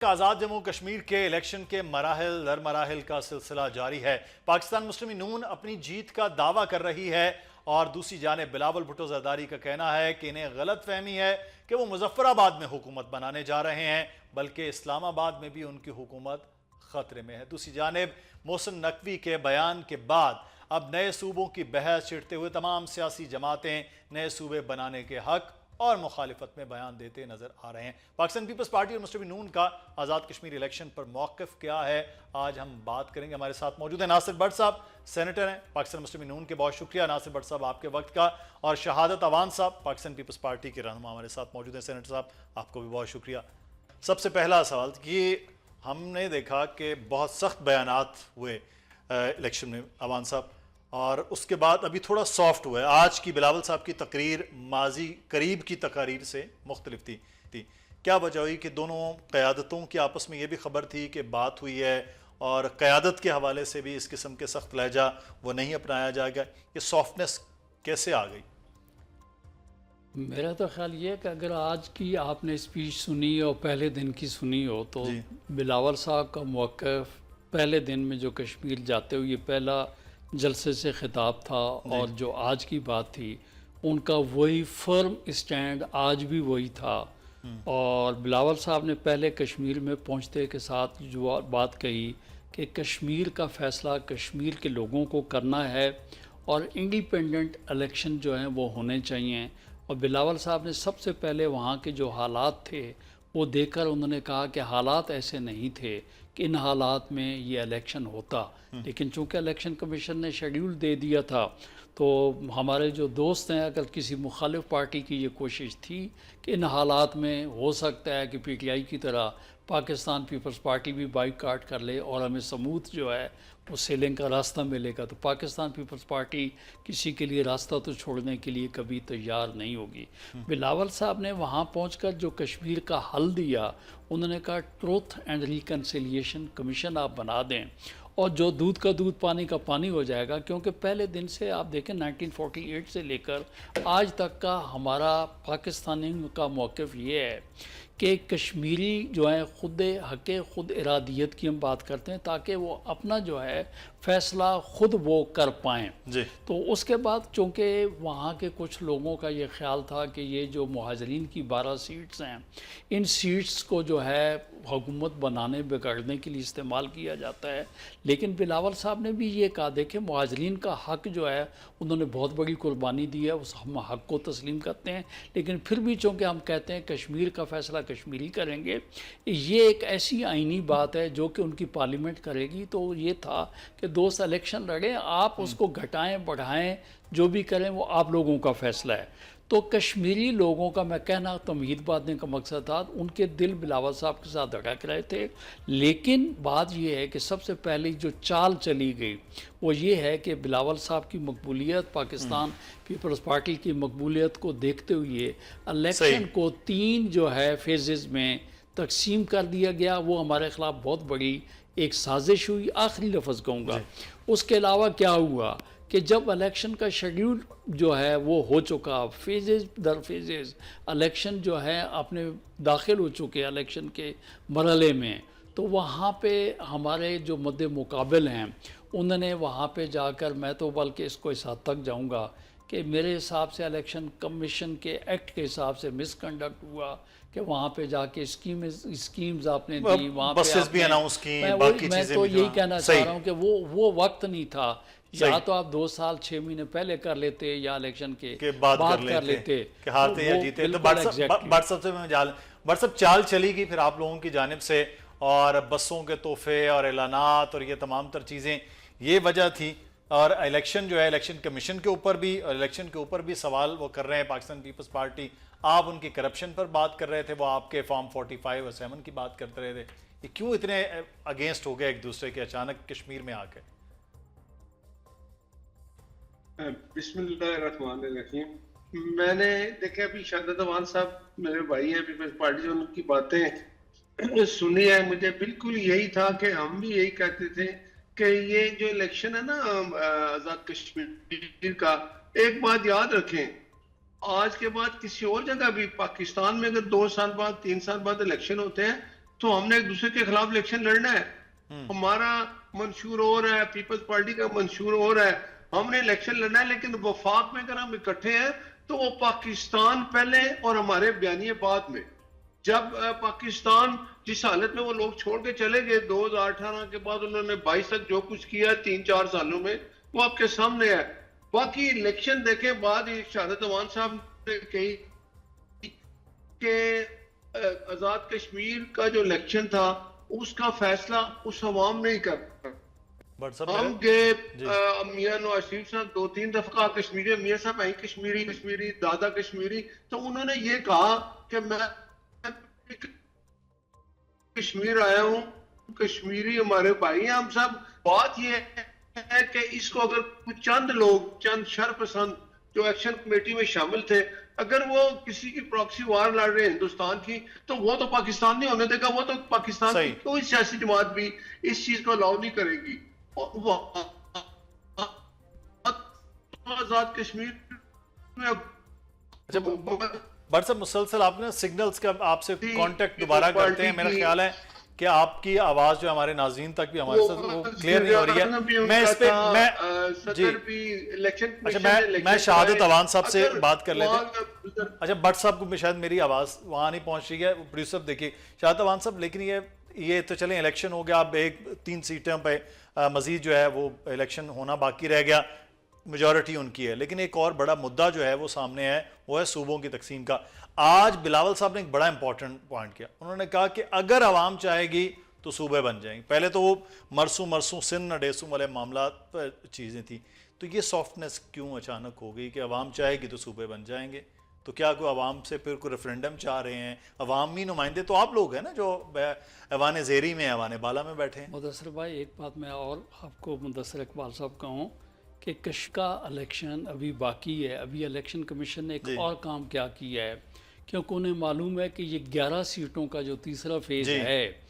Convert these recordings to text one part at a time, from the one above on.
आज़ाद जम्मू कश्मीर के इलेक्शन के मराहिल दर मराहिल का सिलसिला जारी है। पाकिस्तान मुस्लिम नून अपनी जीत का दावा कर रही है और दूसरी जानिब बिलावल भुट्टो जरदारी का कहना है कि इन्हें गलत फहमी है कि वो मुजफ्फराबाद में हुकूमत बनाने जा रहे हैं, बल्कि इस्लामाबाद में भी उनकी हुकूमत खतरे में है। दूसरी जानिब मोहसिन नकवी के बयान के बाद अब नए सूबों की बहस छिड़ते हुए तमाम सियासी जमातें नए सूबे बनाने के हक और मुखालिफत में बयान देते नजर आ रहे हैं। पाकिस्तान पीपल्स पार्टी और मुस्लिम नून का आज़ाद कश्मीर इलेक्शन पर मौक़िफ़ क्या है, आज हम बात करेंगे। हमारे साथ मौजूद हैं नासिर भट्ट साहब, सेनेटर हैं पाकिस्तान मुस्लिम नून के। बहुत शुक्रिया नासिर भट्ट साहब आपके वक्त का। और शहादत अवान साहब पाकिस्तान पीपल्स पार्टी के रहनुमा हमारे साथ मौजूद हैं। सेनेटर साहब आपको भी बहुत शुक्रिया। सबसे पहला सवाल कि हमने देखा कि बहुत सख्त बयानात हुए इलेक्शन में अवान साहब, और उसके बाद अभी थोड़ा सॉफ्ट हुआ है। आज की बिलावल साहब की तकरीर माजी करीब की तकारीर से मुख्तलिफ थी। क्या वजह हुई कि दोनों क़यादतों की आपस में ये भी खबर थी कि बात हुई है और क़यादत के हवाले से भी इस किस्म के सख्त लहजा वो नहीं अपनाया जाएगा, ये सॉफ्टनेस कैसे आ गई? मेरा तो ख्याल ये है कि अगर आज की आपने स्पीच सुनी और पहले दिन की सुनी हो तो बिलावल साहब का मौक़िफ़ पहले दिन में जो कश्मीर जाते हुए पहला जलसे से खिताब था और जो आज की बात थी उनका वही फर्म स्टैंड आज भी वही था। और बिलावल साहब ने पहले कश्मीर में पहुंचते के साथ जो बात कही कि कश्मीर का फ़ैसला कश्मीर के लोगों को करना है और इंडिपेंडेंट इलेक्शन जो हैं वो होने चाहिए। और बिलावल साहब ने सबसे पहले वहाँ के जो हालात थे वो देखकर उन्होंने कहा कि हालात ऐसे नहीं थे कि इन हालात में ये इलेक्शन होता, लेकिन चूंकि इलेक्शन कमीशन ने शेड्यूल दे दिया था तो हमारे जो दोस्त हैं, अगर किसी मुखालिफ पार्टी की ये कोशिश थी कि इन हालात में हो सकता है कि पीटीआई की तरह पाकिस्तान पीपल्स पार्टी भी बाइकआउट कर ले और हमें समूथ जो है वो सेलिंग का रास्ता मिलेगा, तो पाकिस्तान पीपल्स पार्टी किसी के लिए रास्ता तो छोड़ने के लिए कभी तैयार नहीं होगी। बिलावल साहब ने वहाँ पहुंचकर जो कश्मीर का हल दिया, उन्होंने कहा ट्रुथ एंड रिकन्सिलिएशन कमीशन आप बना दें और जो दूध का दूध पानी का पानी हो जाएगा। क्योंकि पहले दिन से आप देखें 1948 से लेकर आज तक का हमारा पाकिस्तानी का मौक़िफ़ ये है कि कश्मीरी जो है खुद इरादियत की हम बात करते हैं ताकि वो अपना जो है फ़ैसला खुद वो कर पाएँ। तो उसके बाद चूँकि वहाँ के कुछ लोगों का ये ख्याल था कि ये जो मुहाजिरीन की 12 सीट्स हैं, इन सीट्स को जो है हुकूमत बनाने बिगाड़ने के लिए इस्तेमाल किया जाता है। लेकिन बिलावल साहब ने भी ये कहा, देखें मुहाजिरीन का हक़ जो है उन्होंने बहुत बड़ी कुर्बानी दी है, उस हम हक़ को तस्लीम करते हैं, लेकिन फिर भी चूँकि हम कहते हैं कश्मीर का फ़ैसला कश्मीरी करेंगे, ये एक ऐसी आइनी बात है जो कि उनकी पार्लियामेंट करेगी। तो ये था कि दोस्त इलेक्शन लड़ें, आप उसको घटाएं बढ़ाएं जो भी करें वो आप लोगों का फ़ैसला है। तो कश्मीरी लोगों का मैं कहना तमहीद बांधने का मकसद था, उनके दिल बिलावल साहब के साथ धड़क रहे थे। लेकिन बात यह है कि सबसे पहले जो चाल चली गई वो ये है कि बिलावल साहब की मकबूलियत, पाकिस्तान पीपल्स पार्टी की मकबूलियत को देखते हुए इलेक्शन को 3 जो है फेजेस में तकसीम कर दिया गया। वो हमारे ख़िलाफ़ बहुत बड़ी एक साजिश हुई, आखिरी लफ्ज़ कहूँगा। उसके अलावा क्या हुआ कि जब इलेक्शन का शेड्यूल जो है वो हो चुका, फेजेस दर फेजेस इलेक्शन जो है अपने दाखिल हो चुके इलेक्शन के मरहले में, तो वहाँ पे हमारे जो मद्दे मुकाबिल हैं उन्होंने वहाँ पे जाकर, मैं तो बल्कि इसको इस हद तक जाऊँगा कि मेरे हिसाब से इलेक्शन कमीशन के एक्ट के हिसाब से मिसकंडक्ट हुआ कि वहाँ पे जाके स्कीम्स आपने दी, वहाँ पे भी अनाउंस की, मैं तो यही कहना चाह रहा हूँ कि वो वक्त नहीं था। या तो आप 2 साल 6 महीने पहले कर लेते या इलेक्शन के बाद कर लेते कि हारते या जीते। तो व्हाट्सएप चाल चली गई फिर आप लोगों की जानिब से, और बसों के तोहफे और ऐलानात और ये तमाम तर चीज़ें, ये वजह थी। और इलेक्शन जो है, इलेक्शन कमीशन के ऊपर भी और इलेक्शन के ऊपर भी सवाल वो कर रहे हैं पाकिस्तान पीपल्स पार्टी। आप उनकी करप्शन पर बात कर रहे थे, वो आपके फॉर्म 45 और 7 की बात करते रहे थे। ये क्यों इतने अगेंस्ट हो गए एक दूसरे के अचानक कश्मीर में आके? बिस्मिल्लाहिर्रहमानिर्रहीम। मैंने देखा अभी शहादत अवान साहब मेरे भाई हैं पीपल्स पार्टी, जो उनकी बातें सुनी है, मुझे बिल्कुल यही था कि हम भी यही कहते थे कि ये जो इलेक्शन है ना आजाद कश्मीर का, एक बात याद रखें, आज के बाद किसी और जगह भी पाकिस्तान में अगर 2 साल बाद 3 साल बाद इलेक्शन होते हैं तो हमने एक दूसरे के खिलाफ इलेक्शन लड़ना है। हमारा मंशूर हो रहा है, पीपल्स पार्टी का मंशूर हो रहा है, हमने इलेक्शन लड़ना है। लेकिन वफाक में अगर हम इकट्ठे हैं तो वो पाकिस्तान पहले और हमारे बयानिए बाद में। जब पाकिस्तान जिस हालत में वो लोग छोड़ के चले गए 2018 के बाद, उन्होंने 22 तक जो कुछ किया 3-4 सालों में, वो आपके सामने है। बाकी इलेक्शन देखे बाद शहादत अमान साहब ने कही कि आजाद कश्मीर का जो इलेक्शन था उसका फैसला उस अवाम ने ही कर। हम गए, मियां नवाज शरीफ साहब 2-3 दफा कहा कश्मीरी, मियां साहब आई कश्मीरी कश्मीरी दादा कश्मीरी, तो उन्होंने ये कहा कि मैं कश्मीर आया हूं, कश्मीरी हमारे भाई हैं हम सब। बात ये है कि इसको अगर कुछ चंद लोग, चंद शरपसंद जो एक्शन कमेटी में शामिल थे, अगर वो किसी की प्रॉक्सी वार लड़ रहे हैं हिंदुस्तान की, तो वो तो पाकिस्तान नहीं होने देगा। वो तो पाकिस्तान की कोई सियासी जमात भी इस चीज को अलाउ नहीं करेगी। आजाद कश्मीर में बट साहब मुसलसल आपने सिग्नल्स का आपसे कांटेक्ट दोबारा करते हैं। मेरा ख्याल है कि आपकी आवाज जो हमारे नाज़रीन तक भी हमारे साथ वो क्लियर नहीं हो रही है। मैं इस पे मैं शहादत अवान साहब से बात कर लेते हैं। अच्छा, भट्ट साहब को शायद मेरी आवाज वहां नहीं पहुंच रही है। प्रोड्यूसर देखिए शहादत अवान साहब, लेकिन ये तो चलें इलेक्शन हो गया, अब 3 सीटों पे मजीद जो है वो इलेक्शन होना बाकी रह गया, मेजॉरिटी उनकी है। लेकिन एक और बड़ा मुद्दा जो है वो सामने है, वो है सूबों की तकसीम का। आज बिलावल साहब ने एक बड़ा इंपॉर्टेंट पॉइंट किया। उन्होंने कहा कि अगर आवाम चाहेगी तो सूबे बन जाएंगे। पहले तो वो मरसू सिंध नडेसू वाले मामला चीज़ें थी, तो ये सॉफ्टनेस क्यों अचानक हो गई कि आवाम चाहेगी तो सूबे बन जाएंगे? तो क्या कोई आवाम से फिर कोई रेफरेंडम चाह रहे हैं? अवामी नुमाइंदे तो आप लोग हैं ना, जो ऐवान ज़ेरी में, ऐवान बाला में बैठे हैं। मुदस्सिर भाई, एक बात मैं और आपको मुदस्सिर इकबाल साहब कहूँ कि कश्मीर का इलेक्शन अभी बाकी है। अभी इलेक्शन कमीशन ने एक और काम क्या किया है, क्योंकि उन्हें मालूम है कि ये 11 सीटों का जो तीसरा फेज़ है,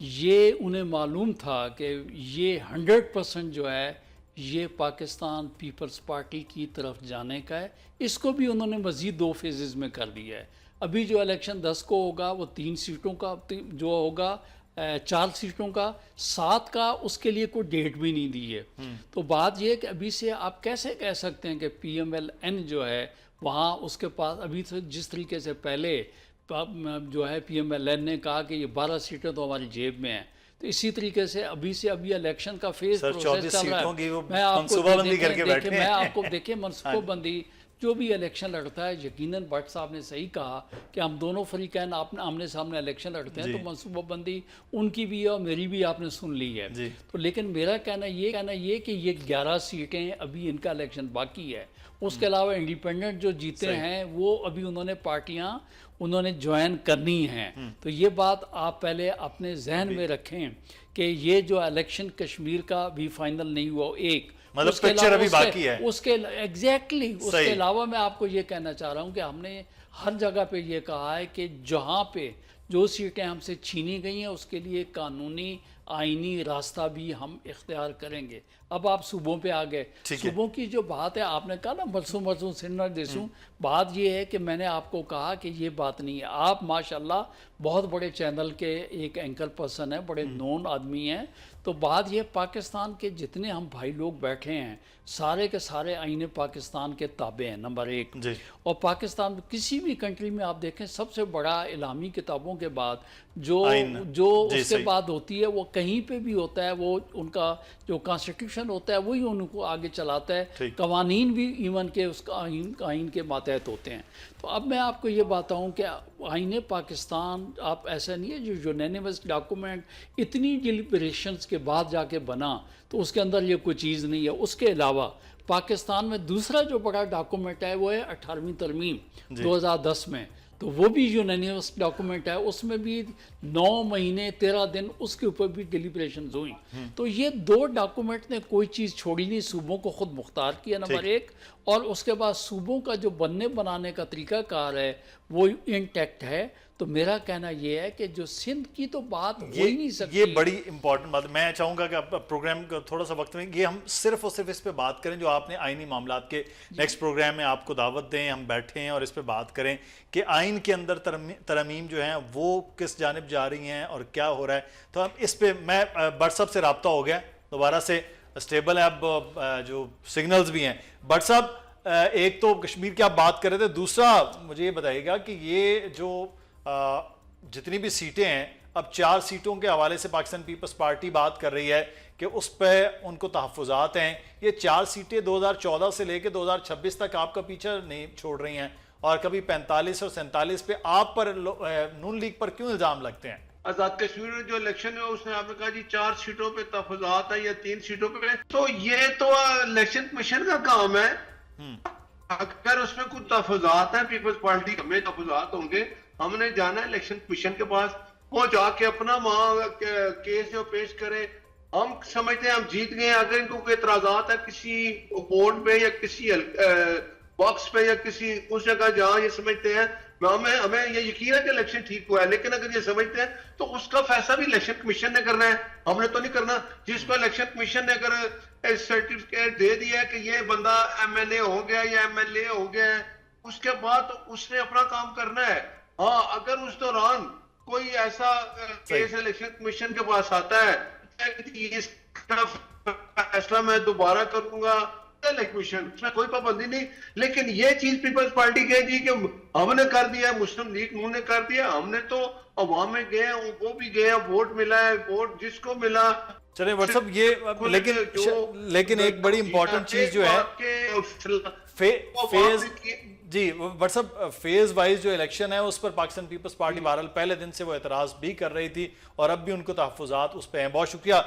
ये उन्हें मालूम था कि ये 100% जो है ये पाकिस्तान पीपल्स पार्टी की तरफ जाने का है। इसको भी उन्होंने मज़ीद 2 फेजेज़ में कर दिया है। अभी जो इलेक्शन 10 को होगा वो 3 सीटों का जो होगा, 4 सीटों का, 7 का उसके लिए कोई डेट भी नहीं दी है। तो बात यह है कि अभी से आप कैसे कह सकते हैं कि PMLN जो है वहाँ उसके पास अभी से जिस तरीके से पहले जो है PMLN ने कहा कि ये 12 सीटें तो हमारी जेब में हैं, तो इसी तरीके से अभी इलेक्शन का फेज प्रोसेस चल रहा है। मैं आपको देखिए मनसूबाबंदी जो भी इलेक्शन लड़ता है, यकीनन भट्ट साहब ने सही कहा कि हम दोनों फरीकैन आमने सामने इलेक्शन लड़ते हैं, तो मनसूबाबंदी उनकी भी है और मेरी भी आपने सुन ली है। तो लेकिन मेरा कहना ये कि ये 11 सीटें अभी इनका इलेक्शन बाकी है। उसके अलावा इंडिपेंडेंट जो जीते हैं वो अभी उन्होंने ज्वाइन करनी है। तो ये बात आप पहले अपने जहन में रखें कि ये जो इलेक्शन कश्मीर का भी फाइनल नहीं हुआ, एक मतलब पिक्चर अभी बाकी है। उसके अलावा मैं आपको ये कहना चाह रहा हूँ कि हमने हर जगह पे ये कहा है कि जहाँ पे जो सीटें हमसे छीनी गई हैं उसके लिए कानूनी आईनी रास्ता भी हम इख्तियार करेंगे। अब आप सूबों पे आ गए। सूबों की जो बात है, आपने कहा ना मरसू सिंध देसू, बात ये है कि मैंने आपको कहा कि ये बात नहीं है। आप माशाल्लाह बहुत बड़े चैनल के एक एंकर पर्सन हैं, बड़े नोन आदमी हैं। तो बात ये, पाकिस्तान के जितने हम भाई लोग बैठे हैं सारे के सारे आईने पाकिस्तान के ताबे हैं, नंबर 1। और पाकिस्तान किसी भी कंट्री में आप देखें सबसे बड़ा इलामी किताबों के बाद जो उसके बाद होती है, वो कहीं पे भी होता है, वो उनका जो कॉन्स्टिट्यूशन होता है वही उनको आगे चलाता है। कवानीन भी इवन के उसका आइन के मातहत होते हैं। तो अब मैं आपको ये बताऊं कि आईने पाकिस्तान आप ऐसा नहीं है जो यूनानिमस डॉक्यूमेंट इतनी डिलिब्रेशंस के बाद जाके बना, तो उसके अंदर ये कोई चीज़ नहीं है। उसके अलावा पाकिस्तान में दूसरा जो बड़ा डॉक्यूमेंट है वो है 18वीं तरमीम 2010 में, तो वो भी यूनानिमस डॉक्यूमेंट है। उसमें भी 9 महीने 13 दिन उसके ऊपर भी डिलिब्रेशन हुई। तो ये 2 डॉक्यूमेंट ने कोई चीज़ छोड़ी नहीं, सूबों को खुद मुख्तार किया, नंबर 1। और उसके बाद सूबों का जो बनने बनाने का तरीकाकार है वो इंटैक्ट है। तो मेरा कहना ये है कि जो सिंध की तो बात हो ही नहीं सकती। ये बड़ी इंपॉर्टेंट बात है। मैं चाहूंगा कि अब प्रोग्राम का थोड़ा सा वक्त में ये हम सिर्फ और सिर्फ इस पे बात करें जो आपने आईनी मामलात के नेक्स्ट प्रोग्राम में आपको दावत दें, हम बैठे हैं और इस पे बात करें कि आइन के अंदर तरमीम जो हैं वो किस जानिब जा रही हैं और क्या हो रहा है। तो अब इस पे मैं व्हाट्सएप से रब्ता हो गया, दोबारा से स्टेबल है, अब जो सिग्नल्स भी हैं। बट साहब, एक तो कश्मीर की आप बात कर रहे थे, दूसरा मुझे ये बताइएगा कि ये जो जितनी भी सीटें हैं, अब 4 सीटों के हवाले से पाकिस्तान पीपल्स पार्टी बात कर रही है कि उस पर उनको तहफ़्फ़ुज़ात हैं। ये 4 सीटें 2014 से लेकर 2026 तक आपका पीछा नहीं छोड़ रही हैं, और कभी 45 और 47 पे आप पर नून लीग पर क्यों इल्ज़ाम लगते हैं? आजाद कश्मीर में जो इलेक्शन है उसने आपने कहा जी 4 सीटों पे तहफ़्फ़ुज़ात है या 3 सीटों पे, तो ये तो इलेक्शन कमीशन का काम है। अगर उसमें कुछ तहफ़्फ़ुज़ात है, पीपल्स पार्टी में तहफ़्फ़ुज़ात होंगे, हमने जाना है इलेक्शन कमीशन के पास, वो जाके अपना वहां केस जो पेश करे। हम समझते हैं हम जीत गए। अगर इनको कोई एतराजात है किसी बोर्ड पे या किसी बॉक्स पे या किसी उस जगह जहां ये समझते हैं, हमें ये यकीन है कि इलेक्शन ठीक हुआ है, लेकिन अगर ये समझते हैं तो उसका फैसला भी इलेक्शन कमीशन ने करना है, हमने तो नहीं करना। जिसको इलेक्शन कमीशन ने अगर सर्टिफिकेट दे दिया है कि ये बंदा MNA हो गया या MLA हो गया है, उसके बाद तो उसने अपना काम करना है। हाँ, अगर उस दौरान कोई ऐसा केस इलेक्शन कमीशन के पास आता है इसका फैसला मैं दोबारा करूंगा, कमीशन उसमें कोई पाबंदी नहीं। लेकिन ये चीज पीपल्स पार्टी कहेगी कि हमने कर दिया, मुस्लिम लीग ने कर दिया, हमने तो अवाम में गए, वो भी गए, वोट मिला है, वोट जिसको मिला। चलिए व्हाट्सएप ये, लेकिन एक बड़ी इंपॉर्टेंट चीज जो है फेज जी व्हाट्सएप फेज वाइज जो इलेक्शन है उस पर पाकिस्तान पीपल्स पार्टी बहरहाल पहले दिन से वो एतराज भी कर रही थी और अब भी उनको तहफ़्फ़ुज़ात उस पर हैं। बहुत शुक्रिया